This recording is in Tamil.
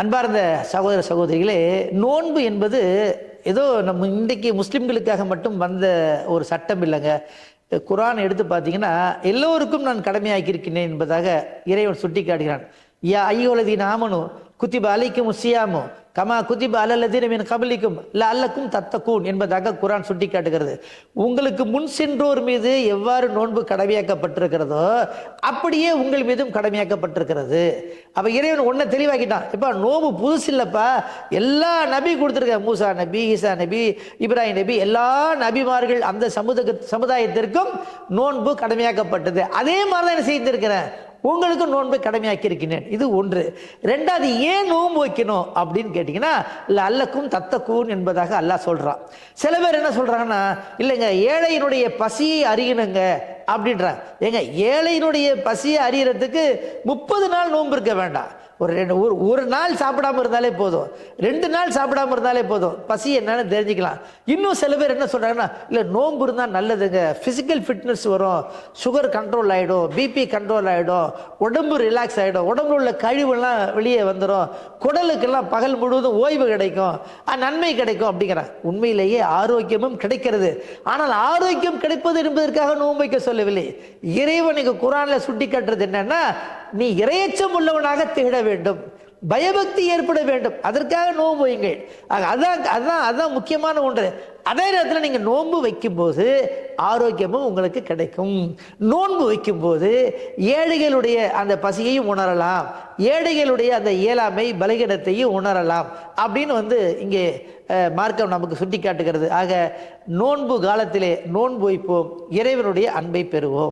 அன்பார்ந்த சகோதர சகோதரிகளே, நோன்பு என்பது ஏதோ நம்ம இன்றைக்கு முஸ்லிம்களுக்காக மட்டும் வந்த ஒரு சட்டம் இல்லைங்க. குர்ஆன் எடுத்து பார்த்தீங்கன்னா, எல்லோருக்கும் நான் கடமையாக்கியிருக்கிறேன் என்பதாக இறைவன் சுட்டி காட்டுகிறான். யா ஐயுஹல்லதீன ஆமனு குத்திப அலைக்குமுஸ் ஸியாமு கமா குத்திப அலல்லதீன மின் கப்லிக்கும் லஅல்லக்கும் தத்தகூன் என்பதாக குர்ஆன் சுட்டி காட்டுகிறது. உங்களுக்கு முன் சென்றோர் மீது எவ்வாறு நோன்பு கடமையாக்கப்பட்டிருக்கிறதோ அப்படியே உங்கள் மீதும் கடமையாக்கப்பட்டிருக்கிறது. அப்ப இறைவன் ஒன்றை தெளிவாக்கிட்டான். இப்ப நோன்பு புதுசு இல்லப்பா, எல்லா நபி கொடுத்துருக்க, மூசா நபி, ஈசா நபி, இப்ராஹிம் நபி, எல்லா நபிமார்கள் அந்த சமுதாயத்திற்கும் நோன்பு கடமையாக்கப்பட்டது. அதே மாதிரி தான் என்ன செய்திருக்கிறேன், உங்களுக்கு நோன்பு கடமையாக்கி இருக்கிறேன். இது ஒன்று. ரெண்டாவது, ஏன் நோன்பு வைக்கணும் அப்படின்னு கேட்டீங்கன்னா, அல்லக்கும் தத்தக்கூன் என்பதாக அல்லாஹ் சொல்றான். சில பேர் என்ன சொல்றாங்கன்னா, இல்லைங்க ஏழையினுடைய பசியை அறியணுங்க அப்படின்றாங்க. ஏங்க, ஏழையினுடைய பசியை அறியறதுக்கு 30 நாள் நோன்பு இருக்க வேண்டாம். ஒரு நாள் சாப்பிடாம இருந்தாலே போதும், 2 நாள் சாப்பிடாம இருந்தாலே போதும், பசி என்னன்னு தெரிஞ்சுக்கலாம். இன்னும் சில பேர் என்ன சொல்றாங்கன்னா, இல்லை நோன்பு இருந்தால் நல்லதுங்க, பிசிக்கல் ஃபிட்னஸ் வரும், சுகர் கண்ட்ரோல் ஆகிடும், பிபி கண்ட்ரோல் ஆகிடும், உடம்பு ரிலாக்ஸ் ஆகிடும், உடம்புல உள்ள கழிவுலாம் வெளியே வந்துடும், குடலுக்கெல்லாம் பகல் முழுவதும் ஓய்வு கிடைக்கும், நன்மை கிடைக்கும் அப்படிங்கிறாங்க. உண்மையிலேயே ஆரோக்கியமும் கிடைக்கிறது. ஆனால் ஆரோக்கியம் கிடைப்பது என்பதற்காக நோன்பு வைக்க சொல்லவில்லை. இறைவன் குர்ஆன்ல சுட்டி காட்டுறது என்னன்னா, நீ இறையச்சம் உள்ளவனாக திகழ வேண்டும், பயபக்தி ஏற்பட வேண்டும், அதற்காக நோன்பு வையுங்கள். அதான் முக்கியமான ஒன்று. அதே நேரத்தில் நீங்க நோன்பு வைக்கும்போது ஆரோக்கியமும் உங்களுக்கு கிடைக்கும். நோன்பு வைக்கும்போது ஏழைகளுடைய அந்த பசியையும் உணரலாம், ஏழைகளுடைய அந்த இயலாமை பலகீனத்தையும் உணரலாம் அப்படின்னு இங்கே மார்க்கம் நமக்கு சுட்டி காட்டுகிறது. ஆக நோன்பு காலத்திலே நோன்பு வைப்போம், இறைவனுடைய அன்பை பெறுவோம்.